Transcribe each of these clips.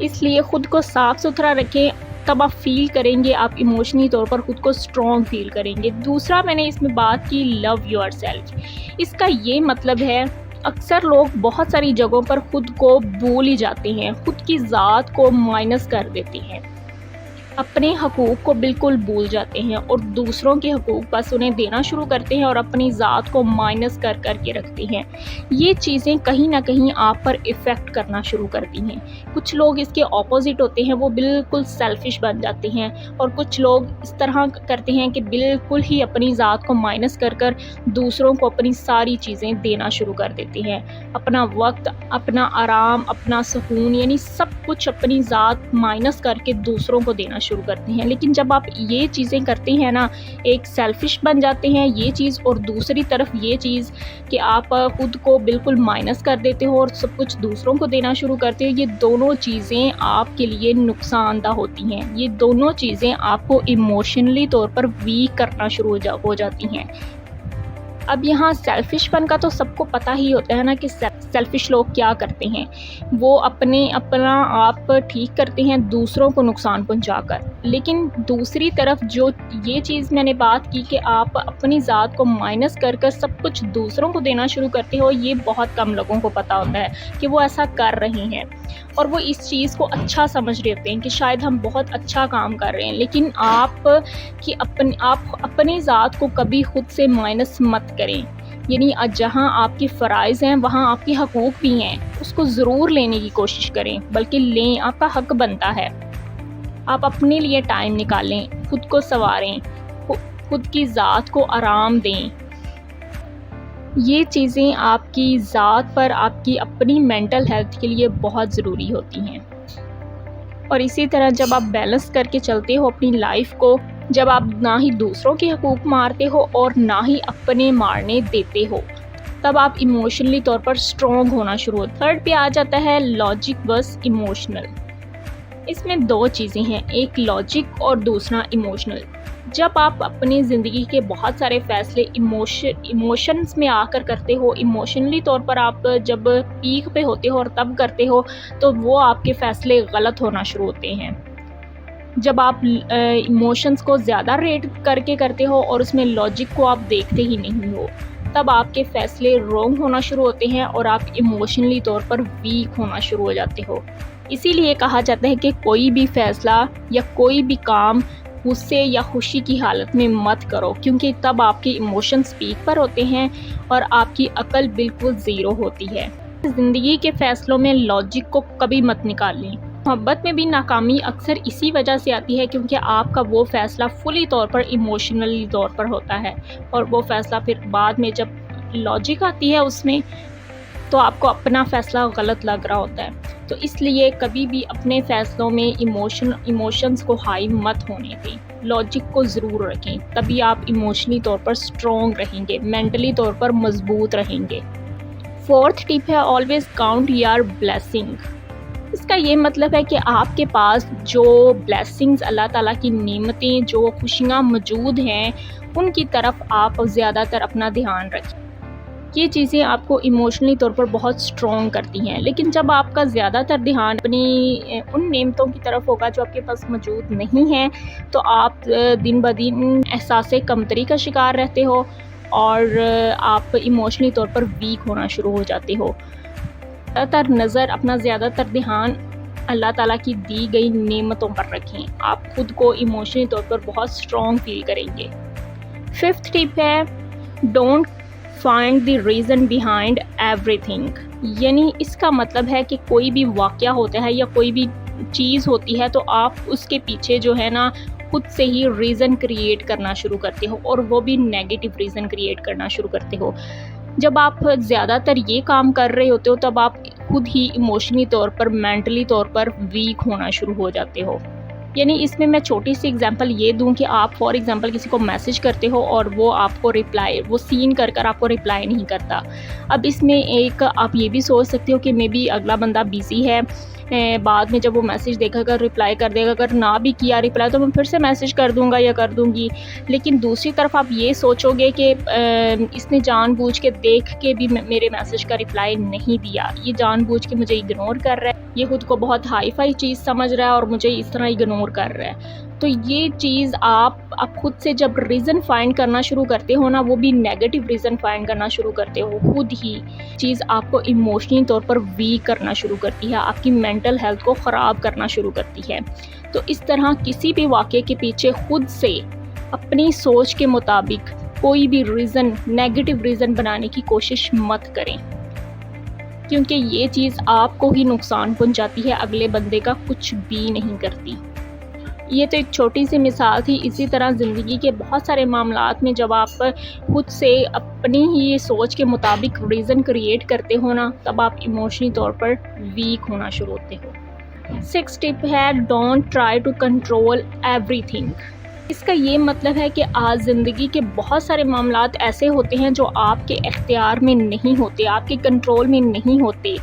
اس لیے خود کو صاف ستھرا رکھیں، تب آپ فیل کریں گے، آپ ایموشنلی طور پر خود کو اسٹرانگ فیل کریں گے۔ دوسرا میں نے اس میں بات کی لو یور سیلف۔ اس کا یہ مطلب ہے اکثر لوگ بہت ساری جگہوں پر خود کو بھول ہی جاتے ہیں، خود کی ذات کو مائنس کر دیتے ہیں، اپنے حقوق کو بالکل بھول جاتے ہیں اور دوسروں کے حقوق بس انہیں دینا شروع کرتے ہیں اور اپنی ذات کو مائنس کر کے رکھتے ہیں۔ یہ چیزیں کہیں نہ کہیں آپ پر ایفیکٹ کرنا شروع کرتی ہیں۔ کچھ لوگ اس کے اپوزٹ ہوتے ہیں، وہ بالکل سیلفش بن جاتے ہیں، اور کچھ لوگ اس طرح کرتے ہیں کہ بالکل ہی اپنی ذات کو مائنس کر دوسروں کو اپنی ساری چیزیں دینا شروع کر دیتے ہیں، اپنا وقت، اپنا آرام، اپنا سکون، یعنی سب کچھ اپنی ذات مائنس کر کے دوسروں کو دینا شروع کرتے ہیں۔ لیکن جب آپ یہ چیزیں کرتے ہیں نا، ایک سیلفش بن جاتے ہیں یہ چیز، اور دوسری طرف یہ چیز کہ آپ خود کو بالکل مائنس کر دیتے ہو اور سب کچھ دوسروں کو دینا شروع کرتے ہو، یہ دونوں چیزیں آپ کے لیے نقصان دہ ہوتی ہیں۔ یہ دونوں چیزیں آپ کو ایموشنلی طور پر ویک کرنا شروع ہو جاتی ہیں۔ اب یہاں سیلفش پن کا تو سب کو پتہ ہی ہوتا ہے نا کہ سیلفش لوگ کیا کرتے ہیں، وہ اپنا آپ ٹھیک کرتے ہیں دوسروں کو نقصان پہنچا کر۔ لیکن دوسری طرف جو یہ چیز میں نے بات کی کہ آپ اپنی ذات کو مائنس کر سب کچھ دوسروں کو دینا شروع کرتے ہو، یہ بہت کم لوگوں کو پتہ ہوتا ہے کہ وہ ایسا کر رہے ہیں، اور وہ اس چیز کو اچھا سمجھ رہے ہوتے ہیں کہ شاید ہم بہت اچھا کام کر رہے ہیں۔ لیکن آپ اپنی ذات کو کبھی خود سے مائنس مت کریں، یعنی جہاں آپ کے فرائض ہیں وہاں آپ کے حقوق بھی ہیں، اس کو ضرور لینے کی کوشش کریں، بلکہ لیں، آپ کا حق بنتا ہے۔ آپ اپنے لیے ٹائم نکالیں، خود کو سنواریں، خود کی ذات کو آرام دیں۔ یہ چیزیں آپ کی ذات پر، آپ کی اپنی مینٹل ہیلتھ کے لیے بہت ضروری ہوتی ہیں۔ اور اسی طرح جب آپ بیلنس کر کے چلتے ہو اپنی لائف کو، جب آپ نہ ہی دوسروں کے حقوق مارتے ہو اور نہ ہی اپنے مارنے دیتے ہو، تب آپ ایموشنلی طور پر اسٹرانگ ہونا شروع ہوتے۔ تھرڈ پہ آ جاتا ہے لاجک ورس ایموشنل۔ اس میں دو چیزیں ہیں، ایک لاجک اور دوسرا ایموشنل۔ جب آپ اپنی زندگی کے بہت سارے فیصلے ایموشنز میں آ کر کرتے ہو، ایموشنلی طور پر آپ جب پیک پہ ہوتے ہو اور تب کرتے ہو، تو وہ آپ کے فیصلے غلط ہونا شروع ہوتے ہیں۔ جب آپ ایموشنز کو زیادہ ریٹ کر کے کرتے ہو اور اس میں لاجک کو آپ دیکھتے ہی نہیں ہو، تب آپ کے فیصلے رانگ ہونا شروع ہوتے ہیں اور آپ ایموشنلی طور پر ویک ہونا شروع ہو جاتے ہو۔ اسی لیے کہا جاتا ہے کہ کوئی بھی فیصلہ یا کوئی بھی کام غصے یا خوشی کی حالت میں مت کرو، کیونکہ تب آپ کے ایموشنز پیک پر ہوتے ہیں اور آپ کی عقل بالکل زیرو ہوتی ہے۔ زندگی کے فیصلوں میں لاجک کو کبھی مت نکالیں۔ محبت میں بھی ناکامی اکثر اسی وجہ سے آتی ہے کیونکہ آپ کا وہ فیصلہ فلی طور پر ایموشنلی طور پر ہوتا ہے، اور وہ فیصلہ پھر بعد میں جب لاجک آتی ہے اس میں، تو آپ کو اپنا فیصلہ غلط لگ رہا ہوتا ہے۔ تو اس لیے کبھی بھی اپنے فیصلوں میں ایموشنز کو ہائی مت ہونے دیں، لاجک کو ضرور رکھیں، تبھی آپ ایموشنلی طور پر اسٹرانگ رہیں گے، مینٹلی طور پر مضبوط رہیں گے۔ فورتھ ٹپ ہے آلویز کاؤنٹ یور بلیسنگ۔ اس کا یہ مطلب ہے کہ آپ کے پاس جو بلیسنگز، اللہ تعالیٰ کی نعمتیں، جو خوشیاں موجود ہیں، ان کی طرف آپ زیادہ تر اپنا دھیان رکھیں۔ یہ چیزیں آپ کو ایموشنلی طور پر بہت اسٹرانگ کرتی ہیں۔ لیکن جب آپ کا زیادہ تر دھیان اپنی ان نعمتوں کی طرف ہوگا جو آپ کے پاس موجود نہیں ہیں، تو آپ دن بدن احساس کمتری کا شکار رہتے ہو اور آپ ایموشنلی طور پر ویک ہونا شروع ہو جاتے ہو۔ اپنا زیادہ تر دھیان اللہ تعالیٰ کی دی گئی نعمتوں پر رکھیں، آپ خود کو ایموشنلی طور پر بہت اسٹرانگ فیل کریں گے۔ ففتھ ٹپ ہے don't find the reason behind every thing. یعنی اس کا مطلب ہے کہ کوئی بھی واقعہ ہوتا ہے یا کوئی بھی چیز ہوتی ہے تو آپ اس کے پیچھے جو ہے نا خود سے ہی ریزن کریٹ کرنا شروع کرتے ہو، اور وہ بھی نیگیٹو ریزن کریٹ کرنا شروع کرتے ہو۔ جب آپ زیادہ تر یہ کام کر رہے ہوتے ہو تب آپ خود ہی ایموشنلی طور پر، مینٹلی طور پر ویک ہونا شروع ہو جاتے ہو۔ یعنی اس میں چھوٹی سی اگزامپل یہ دوں کہ آپ فار ایگزامپل کسی کو میسج کرتے ہو اور وہ آپ کو وہ سین کر آپ کو رپلائی نہیں کرتا۔ اب اس میں ایک آپ یہ بھی سوچ سکتے ہو کہ مے بی اگلا بندہ بیزی ہے بعد میں جب وہ میسیج دیکھا کر رپلائی کر دے گا، اگر نہ بھی کیا رپلائی تو میں پھر سے میسیج کر دوں گا یا کر دوں گی. لیکن دوسری طرف آپ یہ سوچو گے کہ اس نے جان بوجھ کے دیکھ کے بھی میرے میسیج کا رپلائی نہیں دیا، یہ جان بوجھ کے مجھے اگنور کر رہا ہے، یہ خود کو بہت ہائی فائی چیز سمجھ رہا ہے اور مجھے اس طرح اگنور کر رہا ہے. تو یہ چیز آپ خود سے جب ریزن فائنڈ کرنا شروع کرتے ہو نا، وہ بھی نیگیٹو ریزن فائنڈ کرنا شروع کرتے ہو، خود ہی چیز آپ کو ایموشنلی طور پر ویک کرنا شروع کرتی ہے، آپ کی مینٹل ہیلتھ کو خراب کرنا شروع کرتی ہے. تو اس طرح کسی بھی واقعے کے پیچھے خود سے اپنی سوچ کے مطابق کوئی بھی ریزن، نیگیٹو ریزن بنانے کی کوشش مت کریں، کیونکہ یہ چیز آپ کو ہی نقصان پہنچاتی ہے، اگلے بندے کا کچھ بھی نہیں کرتی. یہ تو ایک چھوٹی سی مثال تھی. اسی طرح زندگی کے بہت سارے معاملات میں جب آپ خود سے اپنی ہی سوچ کے مطابق ریزن کریٹ کرتے ہو نا، تب آپ ایموشنلی طور پر ویک ہونا شروع ہوتے ہو. 6 ٹپ ہے don't try to control everything. اس کا یہ مطلب ہے کہ آج زندگی کے بہت سارے معاملات ایسے ہوتے ہیں جو آپ کے اختیار میں نہیں ہوتے، آپ کے کنٹرول میں نہیں ہوتے،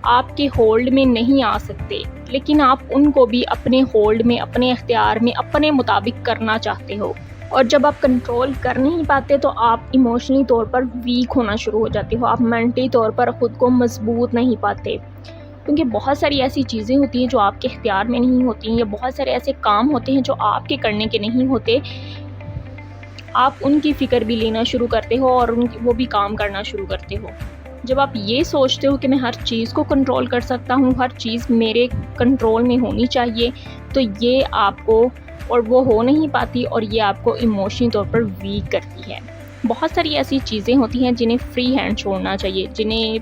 آپ کے ہولڈ میں نہیں آ سکتے، لیکن آپ ان کو بھی اپنے ہولڈ میں، اپنے اختیار میں، اپنے مطابق کرنا چاہتے ہو. اور جب آپ کنٹرول کر نہیں پاتے تو آپ ایموشنلی طور پر ویک ہونا شروع ہو جاتے ہو، آپ مینٹلی طور پر خود کو مضبوط نہیں پاتے، کیونکہ بہت ساری ایسی چیزیں ہوتی ہیں جو آپ کے اختیار میں نہیں ہوتی ہیں، یا بہت سارے ایسے کام ہوتے ہیں جو آپ کے کرنے کے نہیں ہوتے، آپ ان کی فکر بھی لینا شروع کرتے ہو اور وہ بھی کام کرنا شروع کرتے ہو. جب آپ یہ سوچتے ہو کہ میں ہر چیز کو کنٹرول کر سکتا ہوں، ہر چیز میرے کنٹرول میں ہونی چاہیے، تو یہ آپ کو، اور وہ ہو نہیں پاتی، اور یہ آپ کو ایموشنلی طور پر ویک کرتی ہے. بہت ساری ایسی چیزیں ہوتی ہیں جنہیں فری ہینڈ چھوڑنا چاہیے، جنہیں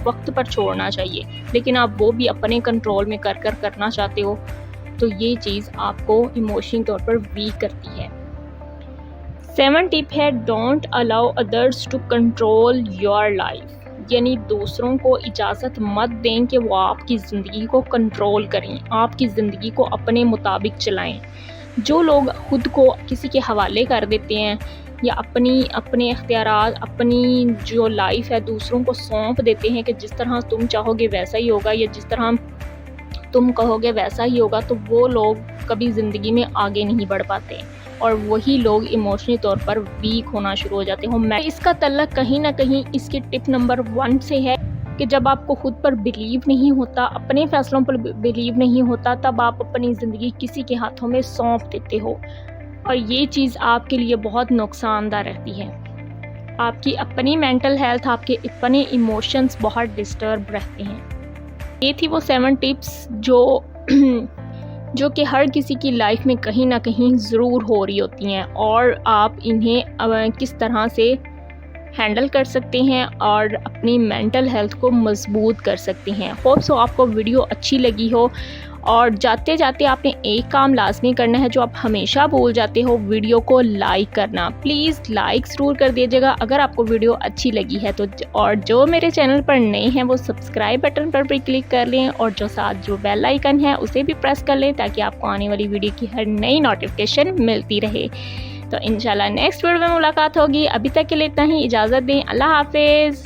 وقت پر چھوڑنا چاہیے، لیکن آپ وہ بھی اپنے کنٹرول میں کرنا چاہتے ہو، تو یہ چیز آپ کو ایموشنلی طور پر ویک کرتی ہے. 7 ٹپ ہے don't allow others to control your life. یعنی دوسروں کو اجازت مت دیں کہ وہ آپ کی زندگی کو کنٹرول کریں، آپ کی زندگی کو اپنے مطابق چلائیں. جو لوگ خود کو کسی کے حوالے کر دیتے ہیں یا اپنے اختیارات، اپنی جو لائف ہے دوسروں کو سونپ دیتے ہیں کہ جس طرح تم چاہو گے ویسا ہی ہوگا، یا جس طرح تم کہو گے ویسا ہی ہوگا، تو وہ لوگ کبھی زندگی میں آگے نہیں بڑھ پاتے، اور وہی لوگ ایموشنلی طور پر ویک ہونا شروع ہو جاتے ہوں. اس کا تعلق کہیں نہ کہیں اس کی ٹپ نمبر 1 سے ہے کہ جب آپ کو خود پر بلیو نہیں ہوتا، اپنے فیصلوں پر بلیو نہیں ہوتا، تب آپ اپنی زندگی کسی کے ہاتھوں میں سونپ دیتے ہو، اور یہ چیز آپ کے لیے بہت نقصان دہ رہتی ہے. آپ کی اپنی مینٹل ہیلتھ، آپ کے اپنے ایموشنز بہت ڈسٹرب رہتے ہیں. یہ تھی وہ 7 ٹپس جو کہ ہر کسی کی لائف میں کہیں نہ کہیں ضرور ہو رہی ہوتی ہیں، اور آپ انہیں کس طرح سے ہینڈل کر سکتے ہیں اور اپنی مینٹل ہیلتھ کو مضبوط کر سکتے ہیں. ہوپ سو آپ کو ویڈیو اچھی لگی ہو، اور جاتے جاتے آپ نے ایک کام لازمی کرنا ہے جو آپ ہمیشہ بھول جاتے ہو، ویڈیو کو لائک کرنا. پلیز لائک ضرور کر دیجیے گا اگر آپ کو ویڈیو اچھی لگی ہے تو، اور جو میرے چینل پر نئے ہیں وہ سبسکرائب بٹن پر بھی کلک کر لیں، اور جو بیل آئیکن ہے اسے بھی پریس کر لیں تاکہ آپ کو آنے والی ویڈیو کی ہر نئی نوٹیفیکیشن ملتی رہے. تو انشاءاللہ نیکسٹ ویڈیو میں ملاقات ہوگی. ابھی تک کے لیے اتنا ہی، اجازت دیں. اللہ حافظ.